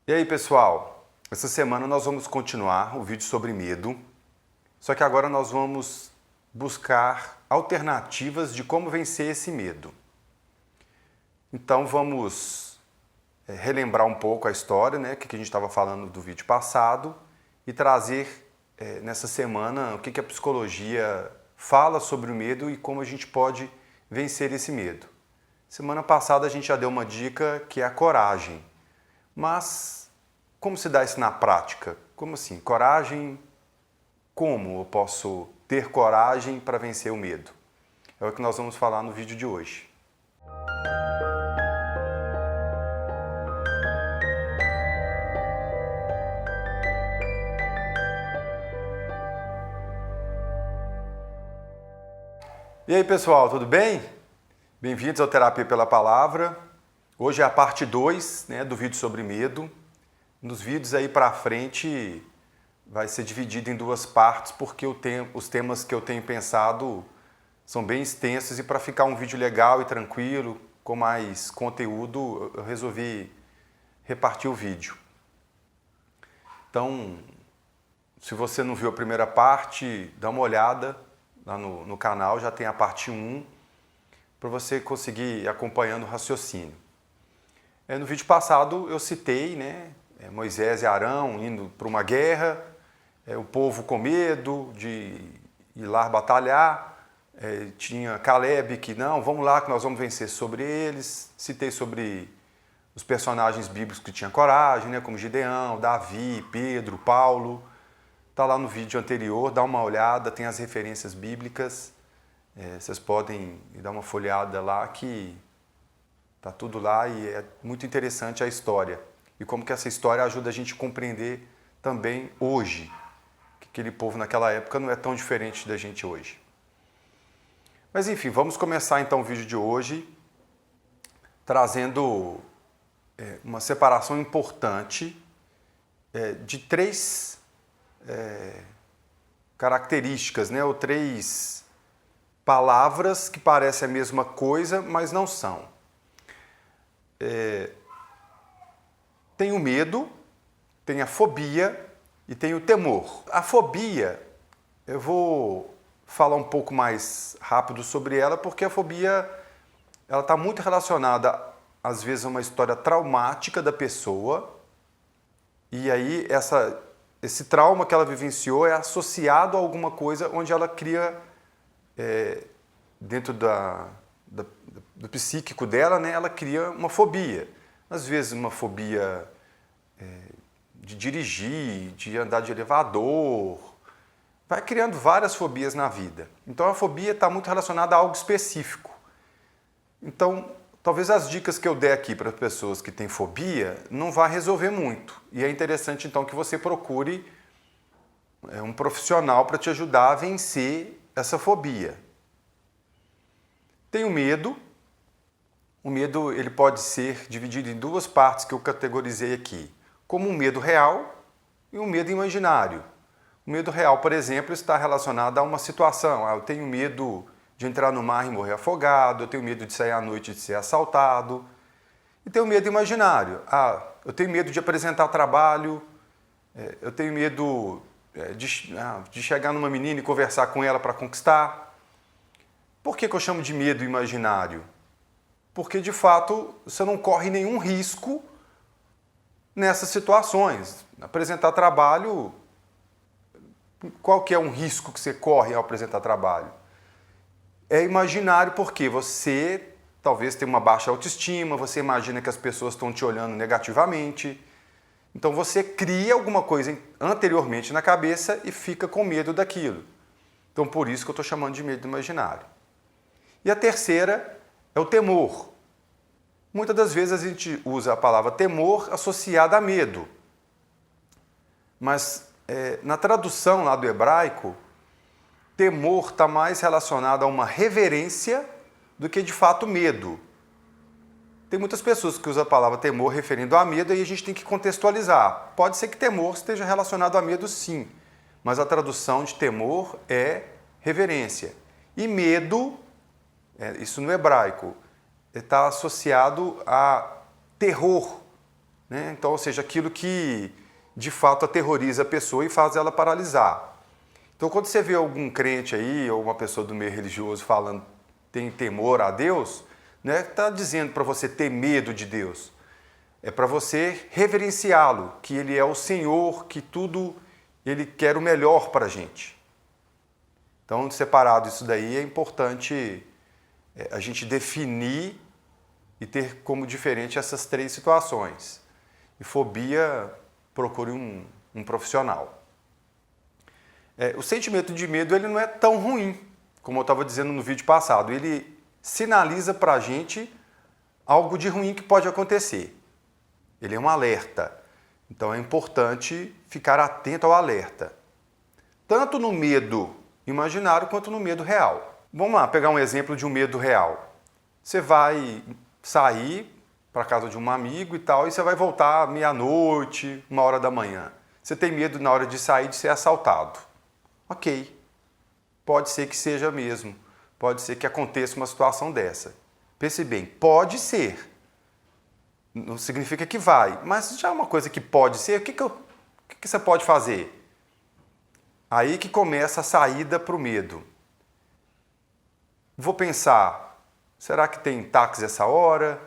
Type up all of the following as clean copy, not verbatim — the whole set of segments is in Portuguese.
E aí, pessoal? Essa semana nós vamos continuar o vídeo sobre medo, só que agora nós vamos buscar alternativas de como vencer esse medo. Então vamos relembrar um pouco a história, né, que a gente estava falando do vídeo passado e trazer nessa semana o que a psicologia fala sobre o medo e como a gente pode vencer esse medo. Semana passada a gente já deu uma dica que é a coragem. Mas como se dá isso na prática? Como assim? Coragem? Como eu posso ter coragem para vencer o medo? É o que nós vamos falar no vídeo de hoje. E aí, pessoal, tudo bem? Bem-vindos ao Terapia pela Palavra. Hoje é a parte 2, do vídeo sobre medo. Nos vídeos aí para frente vai ser dividido em duas partes, porque os temas que eu tenho pensado são bem extensos e para ficar um vídeo legal e tranquilo, com mais conteúdo, eu resolvi repartir o vídeo. Então, se você não viu a primeira parte, dá uma olhada lá no canal, já tem a parte 1, para você conseguir ir acompanhando o raciocínio. No vídeo passado eu citei, Moisés e Arão indo para uma guerra, o povo com medo de ir lá batalhar, tinha Caleb que não, vamos lá que nós vamos vencer sobre eles. Citei sobre os personagens bíblicos que tinham coragem, como Gideão, Davi, Pedro, Paulo. Está lá no vídeo anterior, dá uma olhada, tem as referências bíblicas. Vocês podem dar uma folheada lá que está tudo lá e é muito interessante a história. E como que essa história ajuda a gente a compreender também hoje. Que aquele povo naquela época não é tão diferente da gente hoje. Mas enfim, vamos começar então o vídeo de hoje trazendo uma separação importante de três características, ou três palavras que parecem a mesma coisa, mas não são. Tem o medo, tem a fobia e tem o temor. A fobia, eu vou falar um pouco mais rápido sobre ela, porque a fobia ela está muito relacionada, às vezes, a uma história traumática da pessoa, e aí esse trauma que ela vivenciou é associado a alguma coisa onde ela cria, dentro do psíquico dela, ela cria uma fobia. Às vezes uma fobia de dirigir, de andar de elevador, vai criando várias fobias na vida. Então a fobia está muito relacionada a algo específico. Então, talvez as dicas que eu der aqui para as pessoas que têm fobia não vá resolver muito. E é interessante então que você procure um profissional para te ajudar a vencer essa fobia. Tem o medo. O medo ele pode ser dividido em duas partes que eu categorizei aqui, como um medo real e um medo imaginário. O medo real, por exemplo, está relacionado a uma situação. Eu tenho medo de entrar no mar e morrer afogado, eu tenho medo de sair à noite e de ser assaltado. E tem o medo imaginário. Eu tenho medo de apresentar trabalho, eu tenho medo de chegar numa menina e conversar com ela para conquistar. Por que eu chamo de medo imaginário? Porque, de fato, você não corre nenhum risco nessas situações. Apresentar trabalho, qual que é um risco que você corre ao apresentar trabalho? É imaginário porque você talvez tenha uma baixa autoestima, você imagina que as pessoas estão te olhando negativamente. Então você cria alguma coisa anteriormente na cabeça e fica com medo daquilo. Então por isso que eu estou chamando de medo imaginário. E a terceira é o temor. Muitas das vezes a gente usa a palavra temor associada a medo. Mas na tradução lá do hebraico, temor está mais relacionado a uma reverência do que de fato medo. Tem muitas pessoas que usam a palavra temor referindo a medo e a gente tem que contextualizar. Pode ser que temor esteja relacionado a medo sim, mas a tradução de temor é reverência. E medo, isso no hebraico, está associado a terror, né? Então, ou seja, aquilo que de fato aterroriza a pessoa e faz ela paralisar. Então, quando você vê algum crente aí, ou uma pessoa do meio religioso falando tem temor a Deus, não é que está dizendo para você ter medo de Deus. É para você reverenciá-lo, que Ele é o Senhor, que tudo Ele quer o melhor para a gente. Então, separado isso daí, é importante a gente definir e ter como diferente essas três situações. E fobia, procure um profissional. O sentimento de medo ele não é tão ruim, como eu estava dizendo no vídeo passado. Ele sinaliza para a gente algo de ruim que pode acontecer. Ele é um alerta. Então é importante ficar atento ao alerta. Tanto no medo imaginário quanto no medo real. Vamos lá, pegar um exemplo de um medo real. Você vai sair para a casa de um amigo e tal, e você vai voltar meia-noite, 1h da manhã. Você tem medo na hora de sair de ser assaltado. Ok, pode ser que seja mesmo, pode ser que aconteça uma situação dessa. Pense bem, pode ser, não significa que vai, mas já é uma coisa que pode ser, o que você pode fazer? Aí que começa a saída para o medo. Vou pensar, será que tem táxi essa hora?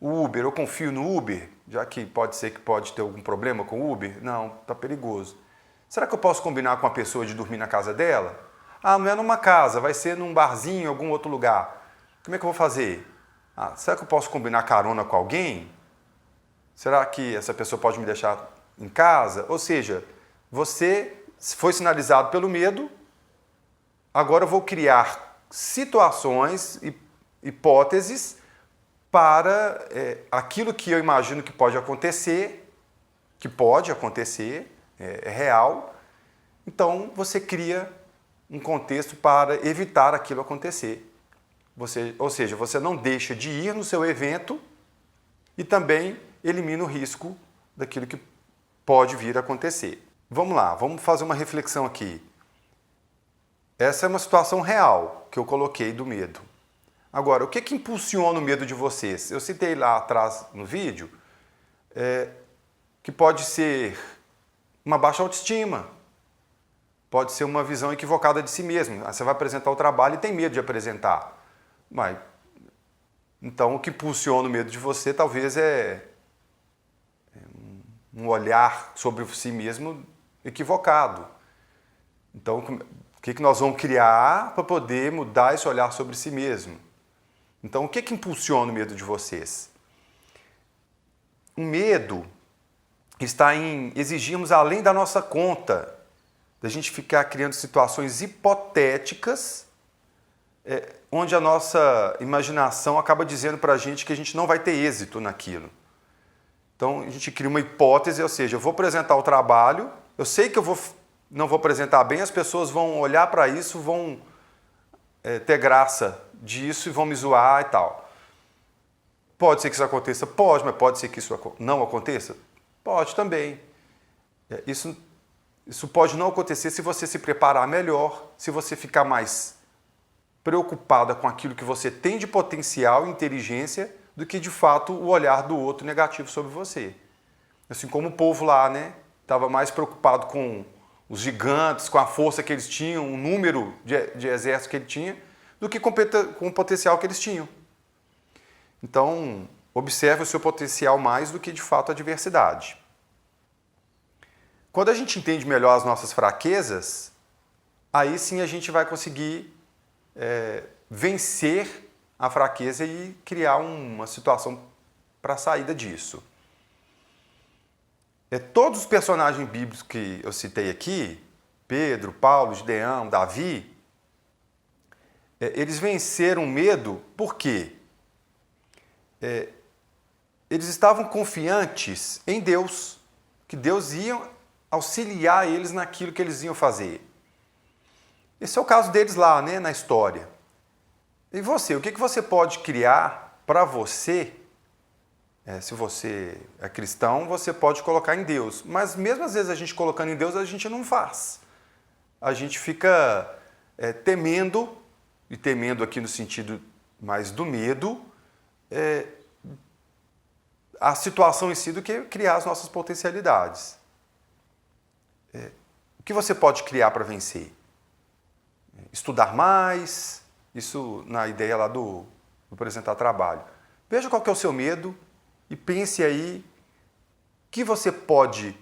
Uber, eu confio no Uber, já que pode ser que pode ter algum problema com o Uber? Não, tá perigoso. Será que eu posso combinar com a pessoa de dormir na casa dela? Ah, não é numa casa, vai ser num barzinho, em algum outro lugar. Como é que eu vou fazer? Ah, será que eu posso combinar carona com alguém? Será que essa pessoa pode me deixar em casa? Ou seja, você foi sinalizado pelo medo, agora eu vou criar situações e hipóteses para aquilo que eu imagino que pode acontecer, é real. Então, você cria um contexto para evitar aquilo acontecer. Ou seja, você não deixa de ir no seu evento e também elimina o risco daquilo que pode vir a acontecer. Vamos lá, vamos fazer uma reflexão aqui. Essa é uma situação real que eu coloquei do medo. Agora, o que impulsiona o medo de vocês? Eu citei lá atrás no vídeo que pode ser uma baixa autoestima, pode ser uma visão equivocada de si mesmo. Você vai apresentar o trabalho e tem medo de apresentar. Mas, então, o que impulsiona o medo de você talvez é um olhar sobre si mesmo equivocado. Então, o que nós vamos criar para poder mudar esse olhar sobre si mesmo? Então, o que impulsiona o medo de vocês? O medo está em exigirmos além da nossa conta, da gente ficar criando situações hipotéticas, onde a nossa imaginação acaba dizendo para a gente que a gente não vai ter êxito naquilo. Então, a gente cria uma hipótese, ou seja, eu vou apresentar o trabalho, eu sei que não vou apresentar bem, as pessoas vão olhar para isso, vão ter graça disso e vão me zoar e tal. Pode ser que isso aconteça? Pode, mas pode ser que isso não aconteça? Pode também. Isso pode não acontecer se você se preparar melhor, se você ficar mais preocupada com aquilo que você tem de potencial e inteligência do que, de fato, o olhar do outro negativo sobre você. Assim como o povo lá, né? Estava mais preocupado com os gigantes, com a força que eles tinham, o número de exército que ele tinha, do que com o potencial que eles tinham. Então, observe o seu potencial mais do que, de fato, a adversidade. Quando a gente entende melhor as nossas fraquezas, aí sim a gente vai conseguir vencer a fraqueza e criar uma situação para a saída disso. Todos os personagens bíblicos que eu citei aqui, Pedro, Paulo, Gideão, Davi, eles venceram o medo por quê? Eles estavam confiantes em Deus, que Deus ia auxiliar eles naquilo que eles iam fazer. Esse é o caso deles lá, né, na história. E você, o que você pode criar para você? Se você é cristão, você pode colocar em Deus. Mas mesmo às vezes a gente colocando em Deus, a gente não faz. A gente fica temendo, e temendo aqui no sentido mais do medo, a situação em si do que criar as nossas potencialidades. O que você pode criar para vencer? Estudar mais, isso na ideia lá do apresentar trabalho. Veja qual que é o seu medo e pense aí o que você pode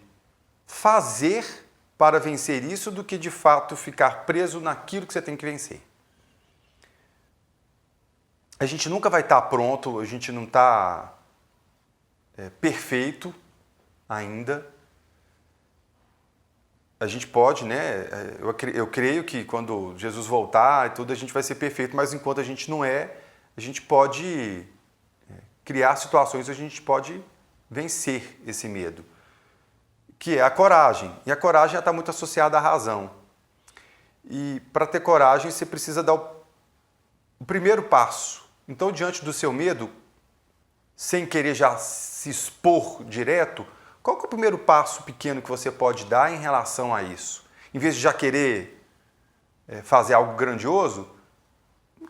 fazer para vencer isso do que de fato ficar preso naquilo que você tem que vencer. A gente nunca vai estar pronto, a gente não está perfeito ainda. A gente pode, né? Eu creio que quando Jesus voltar e tudo, a gente vai ser perfeito, mas enquanto a gente não é, a gente pode criar situações onde a gente pode vencer esse medo, que é a coragem. E a coragem está muito associada à razão. E para ter coragem, você precisa dar o primeiro passo. Então, diante do seu medo, sem querer já se expor direto, qual que é o primeiro passo pequeno que você pode dar em relação a isso? Em vez de já querer fazer algo grandioso,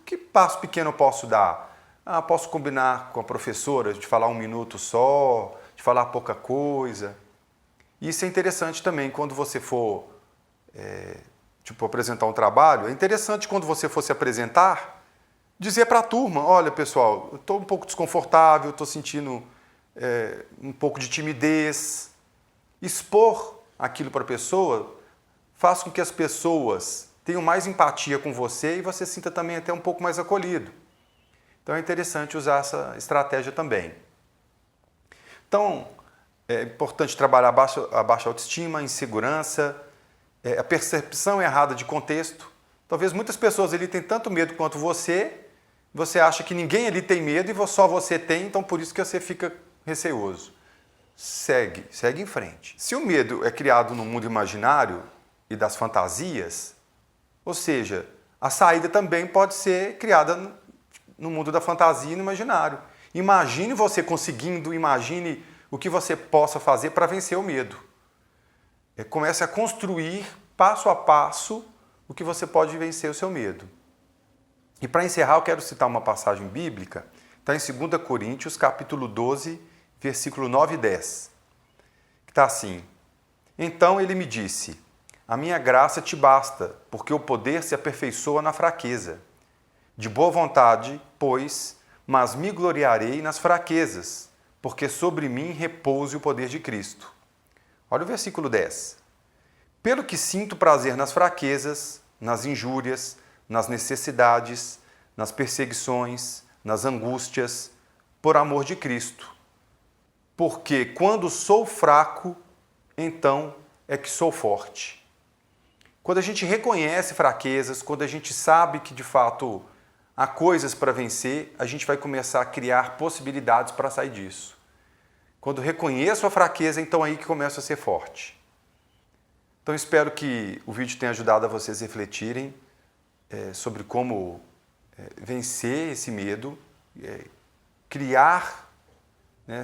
que passo pequeno eu posso dar? Posso combinar com a professora de falar 1 minuto só, de falar pouca coisa. Isso é interessante também quando você for apresentar um trabalho. É interessante quando você for se apresentar, dizer para a turma, olha pessoal, eu estou um pouco desconfortável, estou sentindo um pouco de timidez. Expor aquilo para a pessoa faz com que as pessoas tenham mais empatia com você e você sinta também até um pouco mais acolhido. Então é interessante usar essa estratégia também. Então, é importante trabalhar a baixa autoestima, a insegurança, a percepção errada de contexto. Talvez muitas pessoas ali têm tanto medo quanto você acha que ninguém ali tem medo e só você tem, então por isso que você fica receoso. Segue em frente. Se o medo é criado no mundo imaginário e das fantasias, ou seja, a saída também pode ser criada no mundo da fantasia e no imaginário. Imagine você conseguindo, imagine o que você possa fazer para vencer o medo. Comece a construir, passo a passo, o que você pode vencer o seu medo. E para encerrar, eu quero citar uma passagem bíblica, está em 2 Coríntios, capítulo 12, versículo 9 e 10, que está assim: Então ele me disse, a minha graça te basta, porque o poder se aperfeiçoa na fraqueza. De boa vontade, pois, mas me gloriarei nas fraquezas, porque sobre mim repouse o poder de Cristo. Olha o versículo 10. Pelo que sinto prazer nas fraquezas, nas injúrias, nas necessidades, nas perseguições, nas angústias, por amor de Cristo. Porque quando sou fraco, então é que sou forte. Quando a gente reconhece fraquezas, quando a gente sabe que de fato há coisas para vencer, a gente vai começar a criar possibilidades para sair disso. Quando reconheço a fraqueza, então é aí que começo a ser forte. Então espero que o vídeo tenha ajudado a vocês refletirem sobre como vencer esse medo, criar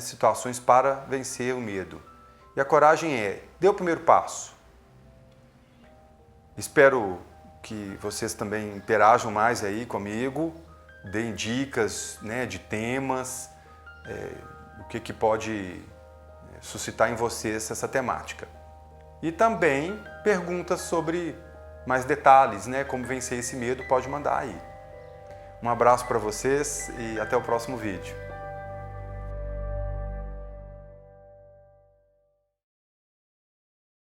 situações para vencer o medo. E a coragem dê o primeiro passo. Espero que vocês também interajam mais aí comigo, deem dicas de temas, o que pode suscitar em vocês essa temática. E também perguntas sobre mais detalhes, como vencer esse medo, pode mandar aí. Um abraço para vocês e até o próximo vídeo.